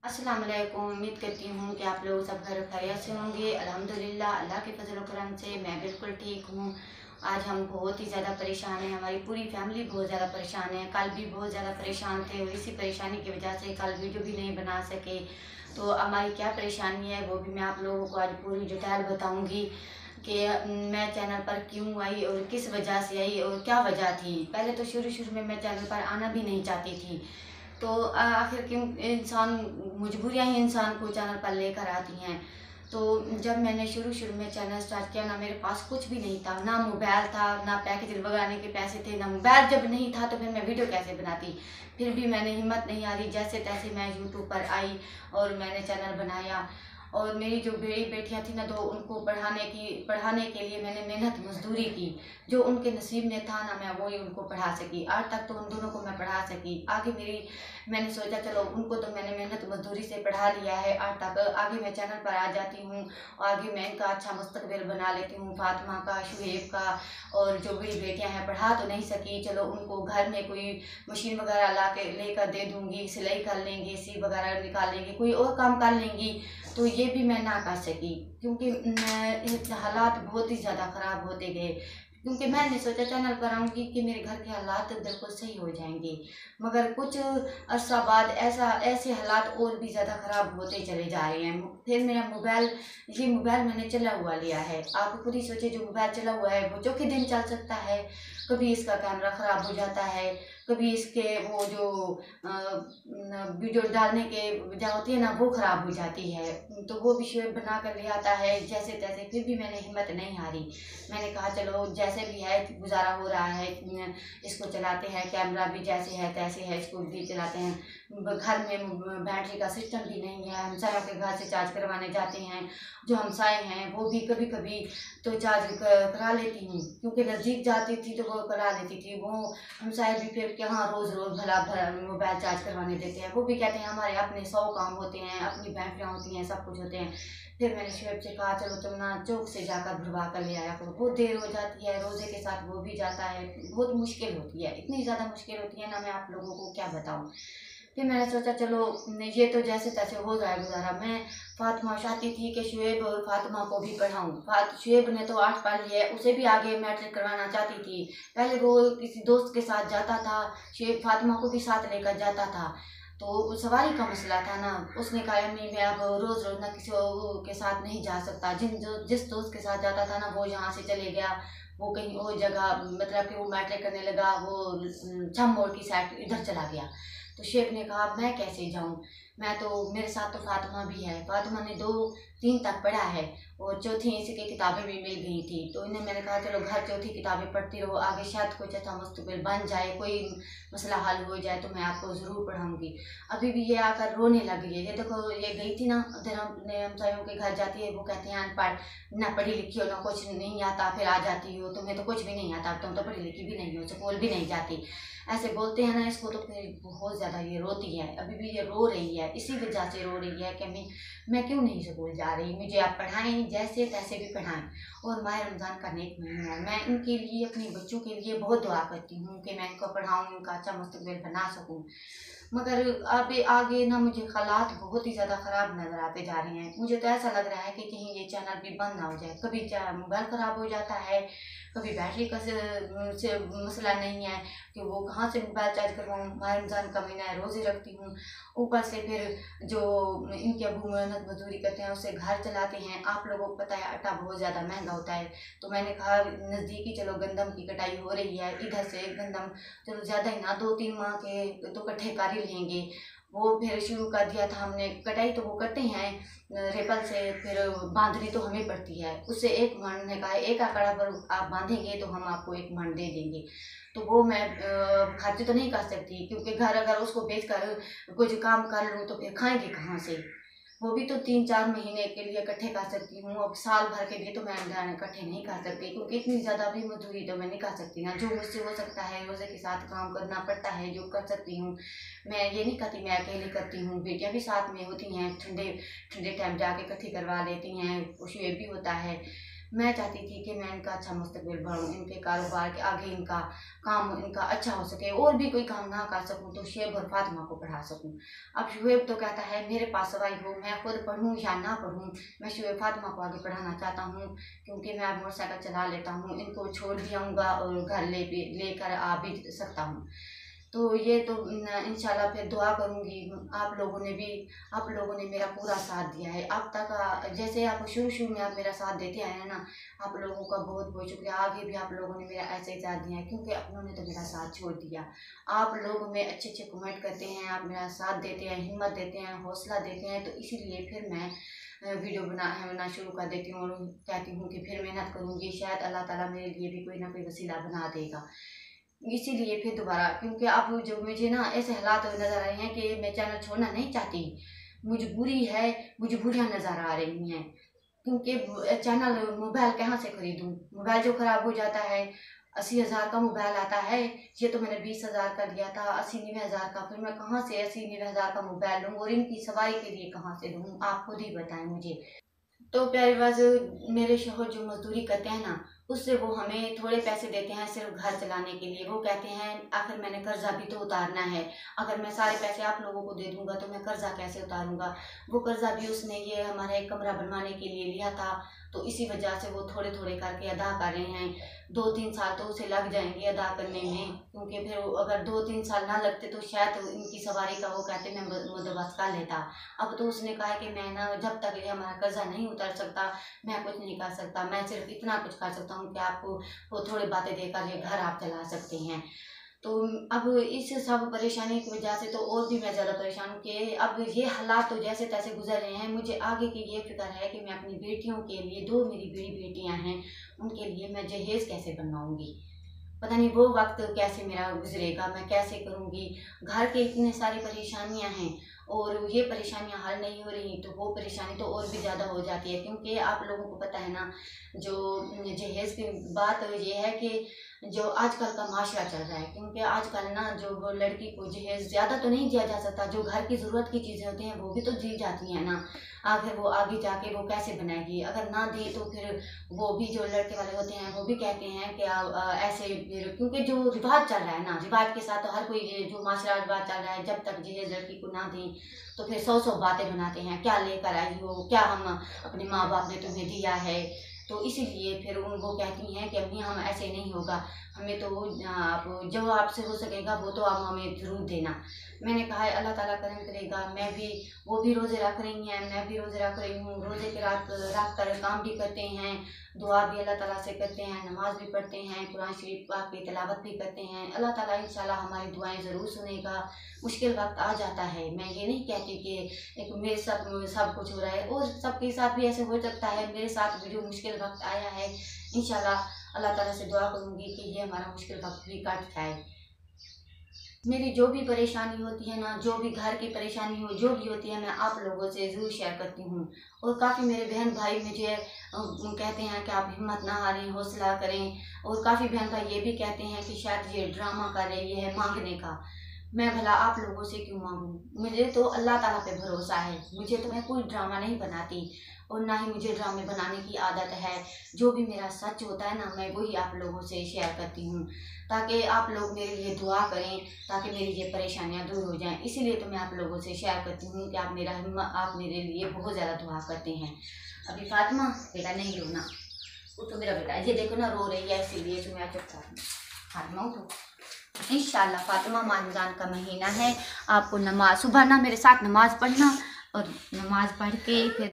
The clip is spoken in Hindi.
अस्सलाम वालेकुम। उम्मीद करती हूँ कि आप लोग सब घर खैरियत से होंगे। अल्हम्दुलिल्लाह, अल्लाह के फजल व करम से मैं बिल्कुल ठीक हूँ। आज हम बहुत ही ज़्यादा परेशान हैं, हमारी पूरी फैमिली बहुत ज़्यादा परेशान है। कल भी बहुत ज़्यादा परेशान थे और इसी परेशानी की वजह से कल वीडियो भी नहीं बना सके। तो हमारी क्या परेशानी है वो भी मैं आप लोगों को आज पूरी डिटेल बताऊँगी कि मैं चैनल पर क्यों आई और किस वजह से आई और क्या वजह थी। पहले तो शुरू में मैं चैनल पर आना भी नहीं चाहती थी। तो आखिर क्यों इंसान, मजबूरियाँ ही इंसान को चैनल पर लेकर आती हैं। तो जब मैंने शुरू में चैनल स्टार्ट किया, ना मेरे पास कुछ भी नहीं था, ना मोबाइल था, ना पैकेज लगाने के पैसे थे, ना मोबाइल जब नहीं था तो फिर मैं वीडियो कैसे बनाती। फिर भी मैंने हिम्मत नहीं हारी, जैसे तैसे मैं यूट्यूब पर आई और मैंने चैनल बनाया। और मेरी जो बड़ी बेटियां थी ना, तो उनको पढ़ाने के लिए मैंने मेहनत मजदूरी की। जो उनके नसीब में था ना, मैं वही उनको पढ़ा सकी। आज तक तो उन दोनों को मैं पढ़ा सकी। आगे मैंने सोचा चलो उनको तो मैंने मेहनत मजदूरी से पढ़ा लिया है, आज तक आगे मैं चैनल पर आ जाती हूँ। आगे मैं इनका अच्छा मुस्तकबिल बना लेती हूँ, फातिमा का, शुएब का। और जो बड़ी बेटियां हैं, पढ़ा तो नहीं सकी, चलो उनको घर में कोई मशीन वगैरह ला के लेकर दे दूंगी, सिलाई कर लेंगे, सी वगैरह निकाल लेंगे, कोई और काम कर लेंगी। तो ये भी मैं ना कर सकी, क्योंकि हालात बहुत ही ज़्यादा ख़राब होते गए। क्योंकि मैंने सोचा चैनल पर आऊँगी कि मेरे घर के हालात बिल्कुल सही हो जाएंगे, मगर कुछ अरसा बाद ऐसे हालात और भी ज़्यादा ख़राब होते चले जा रहे हैं। फिर मेरा मोबाइल, ये मोबाइल मैंने चला हुआ लिया है। आप खुद ही सोचिए, जो मोबाइल चला हुआ है वो चौके दिन चल सकता है। कभी इसका कैमरा ख़राब हो जाता है, कभी इसके वो जो वीडियो डालने के वजह होती है ना, वो ख़राब हो जाती है। तो वो भी शेयर बना कर ले आता है जैसे तैसे। फिर भी मैंने हिम्मत नहीं हारी। मैंने कहा चलो जैसे भी है गुजारा हो रहा है, इसको चलाते हैं। कैमरा भी जैसे है तैसे है, इसको भी चलाते हैं। घर में बैटरी का सिस्टम भी नहीं है। हमसायों के घर से चार्ज करवाने जाते हैं, जो हमसाए हैं वो भी कभी कभी तो चार्ज करा लेती हूँ, क्योंकि नज़दीक जाती थी तो वो करा लेती थी। वो हमसाए भी फिर कहाँ रोज़ रोज़ भला भला मोबाइल चार्ज करवाने देते हैं। वो भी कहते हैं हमारे अपने 100 काम होते हैं, अपनी बैटरियाँ होती हैं, सब कुछ होते हैं। फिर मैंने शुएब से कहा चलो तुम ना चौक से जाकर भरवा कर ले आया करो। बहुत देर हो जाती है, रोज़े के साथ वो भी जाता है, बहुत मुश्किल होती है, इतनी ज़्यादा मुश्किल होती है ना, मैं आप लोगों को क्या बताऊँ। फिर मैंने सोचा चलो ये तो जैसे तैसे हो जाए गुजारा। मैं फातिमा चाहती थी कि शुएब और फातिमा को भी पढ़ाऊँ। शुएब ने तो 8 पढ़ लिया है, उसे भी आगे मैट्रिक करवाना चाहती थी। पहले वो किसी दोस्त के साथ जाता था, शुएब फातिमा को भी साथ लेकर जाता था। तो सवारी का मसला था ना, उसने कहा अम्मी मैं अब रोज़ रोज़ ना किसी के साथ नहीं जा सकता। जिस दोस्त के साथ जाता था ना, वो यहाँ से चले गया, वो कहीं और जगह, मतलब कि वो मैट्रिक करने लगा, वो छम मोड़ की साइड इधर चला गया। तो शेख ने कहा मैं कैसे जाऊं, मैं तो, मेरे साथ तो फातिमा भी है। फातिमा ने 2-3 तक पढ़ा है और चौथी इसी की किताबें भी मिल गई थी। तो इन्हें मैंने कहा चलो घर चौथी किताबें पढ़ती रहो, आगे शायद कुछ अच्छा मुस्तकबिल बन जाए, कोई मसला हल हो जाए तो मैं आपको ज़रूर पढ़ाऊँगी। अभी भी ये आकर रोने लग गई है। ये देखो, ये गई थी ना उधर, अपने हमसायों के घर जाती है, वो कहते हैं अनपढ़, ना पढ़ी लिखी हो, ना कुछ नहीं आता, फिर आ जाती हो, तुम्हें तो कुछ भी नहीं आता, तुम तो पढ़ी लिखी भी नहीं हो, स्कूल भी नहीं जाती, ऐसे बोलते हैं ना इसको। तो फिर बहुत ज़्यादा ये रोती है, अभी भी ये रो रही है, इसी वजह से रो रही है कि मैं क्यों नहीं स्कूल जा रही, मुझे आप पढ़ाएं, जैसे तैसे भी पढ़ाएं। और माह रमज़ान का नेक महीना है, मैं इनके लिए, अपने बच्चों के लिए बहुत दुआ करती हूँ कि मैं इनको पढ़ाऊँ, इनका अच्छा मुस्तकबिल बना सकूँ। मगर अब आगे ना मुझे हालात बहुत ही ज़्यादा ख़राब नज़र आते जा रहे हैं। मुझे तो ऐसा लग रहा है कि कहीं ये चैनल भी बंद ना हो जाए। कभी मोबाइल ख़राब हो जाता है, कभी बैटरी का से मसला नहीं है कि वो कहाँ से मोबाइल चार्ज करवाऊँ। माह रमज़ान का महीना है, रोज़े रखती हूँ, ऊपर से फिर जो इनके अबू मेहनत मजदूरी करते हैं उससे घर चलाते हैं। आप लोगों को पता है आटा बहुत ज़्यादा महंगा होता है। तो मैंने कहा नज़दीकी चलो गंदम की कटाई हो रही है, इधर से गंदम चलो ज़्यादा ही ना 2-3 माह के तो इकट्ठे कर ही लेंगे। वो फिर शुरू कर दिया था हमने, कटाई तो वो करते हैं रेपल से, फिर बांधनी तो हमें पड़ती है। उससे एक मन ने कहा एक आंकड़ा पर आप बांधेंगे तो हम आपको एक मन दे देंगे। तो वो मैं खर्च तो नहीं कर सकती, क्योंकि घर अगर उसको बेच कर कुछ काम कर लूँ तो फिर खाएंगे कहाँ से। वो भी तो 3-4 महीने के लिए इकट्ठे कर सकती हूँ, अब साल भर के लिए तो मैं इकट्ठे नहीं कर सकती, क्योंकि इतनी ज़्यादा भी मजदूरी तो मैं नहीं कर सकती ना। जो मुझसे हो सकता है रोज़े के साथ काम करना पड़ता है, जो कर सकती हूँ। मैं ये नहीं करती मैं अकेले करती हूँ, बेटियाँ भी साथ में होती हैं, ठंडे ठंडे टाइम जाके इकट्ठी करवा लेती हैं, खुशी भी होता है। मैं चाहती थी कि मैं इनका अच्छा मुस्तकबिल बढ़ूँ, इनके कारोबार के आगे इनका काम इनका अच्छा हो सके, और भी कोई काम ना कर सकूँ तो शुएब और फातिमा को पढ़ा सकूँ। अब शुएब तो कहता है मेरे पास सवाई हो, मैं खुद पढ़ूँ या ना पढ़ूँ, मैं शुएब फातिमा को आगे पढ़ाना चाहता हूँ, क्योंकि मैं अब मोटरसाइकिल चला लेता हूँ, इनको छोड़ भी आऊँगा और घर लेकर आ भी सकता हूँ। तो ये तो इंशाल्लाह फिर दुआ करूँगी। आप लोगों ने मेरा पूरा साथ दिया है अब तक, जैसे आप शुरू में आप मेरा साथ देते आए हैं ना, आप लोगों का बहुत बहुत शुक्रिया। आगे भी आप लोगों ने मेरा ऐसे ही साथ दिया है, क्योंकि अपनों ने तो मेरा साथ छोड़ दिया। आप लोग में अच्छे अच्छे कमेंट करते हैं, आप मेरा साथ देते हैं, हिम्मत देते हैं, हौसला देते हैं, तो इसीलिए फिर मैं वीडियो बनाना शुरू कर देती हूँ और कहती हूँ कि फिर मेहनत करूँगी, शायद अल्लाह ताला मेरे लिए भी कोई ना कोई वसीला बना देगा। इसीलिए फिर दोबारा, क्योंकि अब जो मुझे ना ऐसे हालात नज़र आ रहे हैं कि मैं चैनल छोड़ना नहीं चाहती, मजबूरी है, मजबूरियाँ नज़र आ रही हैं, क्योंकि चैनल मोबाइल कहाँ से खरीदूँ, मोबाइल जो ख़राब हो जाता है, 80,000 का मोबाइल आता है, ये तो मैंने 20,000 का लिया था, 80-90,000 का, फिर मैं कहाँ से 80-90,000 का मोबाइल लूँ और इनकी सवारी के लिए कहाँ से लूँ, आप खुद ही बताएं मुझे। तो प्यारे बाज, मेरे शौहर जो मजदूरी करते हैं ना, उससे वो हमें थोड़े पैसे देते हैं सिर्फ घर चलाने के लिए। वो कहते हैं आखिर मैंने कर्जा भी तो उतारना है, अगर मैं सारे पैसे आप लोगों को दे दूंगा तो मैं कर्जा कैसे उतारूंगा। वो कर्जा भी उसने ये हमारा एक कमरा बनवाने के लिए लिया था, तो इसी वजह से वो थोड़े थोड़े करके अदा कर रहे हैं। 2-3 साल तो उसे लग जाएंगे अदा करने में, क्योंकि फिर अगर 2-3 साल ना लगते तो शायद इनकी सवारी का वो कहते मैं बंदोबस्त कर लेता। अब तो उसने कहा कि मैं ना, जब तक ये हमारा कर्जा नहीं उतर सकता मैं कुछ नहीं कर सकता, मैं सिर्फ इतना कुछ कर सकता हूँ कि आपको वो थोड़ी बातें देकर ये घर आप चला सकते हैं। तो अब इस सब परेशानी की वजह से तो और भी मैं ज़्यादा परेशान हूँ कि अब ये हालात तो जैसे तैसे गुजर रहे हैं। मुझे आगे की ये फिक्र है कि मैं अपनी बेटियों के लिए, 2 मेरी बड़ी बेटियाँ हैं, उनके लिए मैं जहेज़ कैसे बनवाऊँगी। पता नहीं वो वक्त कैसे मेरा गुजरेगा, मैं कैसे करूँगी। घर के इतने सारी परेशानियाँ हैं और ये परेशानियाँ हल नहीं हो रही तो वो परेशानी तो और भी ज़्यादा हो जाती है, क्योंकि आप लोगों को पता है ना, जो जहेज़ की बात ये है कि जो आजकल का माशरा चल रहा है, क्योंकि आजकल ना जो वो लड़की को जहेज़ ज़्यादा तो नहीं दिया जा सकता, जो घर की ज़रूरत की चीज़ें होती हैं वो भी तो दी जाती हैं ना। आखिर वो आगे जाके वो कैसे बनाएगी, अगर ना दी तो फिर वो भी जो लड़के वाले होते हैं वो भी कहते हैं कि ऐसे फिर, क्योंकि जो रिवाज चल रहा है ना, रिवाज के साथ तो हर कोई, ये जो माशरा रिवाज चल रहा है, जब तक जहेज लड़की को ना दें तो फिर 100 बातें बनाते हैं, क्या लेकर आई हो, क्या हम अपने माँ बाप ने तुम्हें दिया है। तो इसीलिए फिर वो कहती हैं कि अम्मी हम ऐसे नहीं होगा, हमें तो आप जो आपसे हो सकेगा वो तो आप हमें ज़रूर देना। मैंने कहा है अल्लाह ताला करम करेगा, मैं भी, वो भी रोज़े रख रही हैं, मैं भी रोज़े रख रही हूँ, रोज़े के रात रख कर काम भी करते हैं, दुआ भी अल्लाह ताला से करते हैं, नमाज भी पढ़ते हैं, कुरान शरीफ पाक की तिलावत भी करते हैं। अल्लाह ताला इंशाल्लाह हमारी दुआएं ज़रूर सुनेगा। मुश्किल वक्त आ जाता है, मैं ये नहीं कहती कि एक मेरे साथ सब कुछ हो रहा है और सबके साथ भी ऐसे हो सकता है, मेरे साथ भी जो मुश्किल वक्त आया है इंशाल्लाह अल्लाह ताला से दुआ करूँगी कि ये हमारा मुश्किल वक्त भी कट जाए। मेरी जो भी परेशानी होती है ना, जो भी घर की परेशानी हो, जो भी होती है, मैं आप लोगों से ज़रूर शेयर करती हूँ। और काफ़ी मेरे बहन भाई मुझे कहते हैं कि आप हिम्मत ना हारें, हौसला करें, और काफ़ी बहन भाई ये भी कहते हैं कि शायद ये ड्रामा कर रही है मांगने का। मैं भला आप लोगों से क्यों मांगूँ, मुझे तो अल्लाह ताला पे भरोसा है, मुझे तो, मैं कोई ड्रामा नहीं बनाती और ना ही मुझे ड्रामे बनाने की आदत है। जो भी मेरा सच होता है ना, मैं वही आप लोगों से शेयर करती हूँ, ताकि आप लोग मेरे लिए दुआ करें, ताकि मेरी ये परेशानियाँ दूर हो जाएं। इसीलिए तो मैं आप लोगों से शेयर करती हूँ कि आप मेरे लिए बहुत ज़्यादा दुआ करते हैं। अभी फातिमा बेटा नहीं रोना, वो तो मेरा बेटा है, ये देखो ना रो रही है, इसीलिए तो मैं चुपचाप। फातिमा उठो, इंशाल्लाह फातिमा माह रमज़ान का महीना है, आपको नमाज सुबह ना मेरे साथ नमाज पढ़ना, और नमाज पढ़ के फिर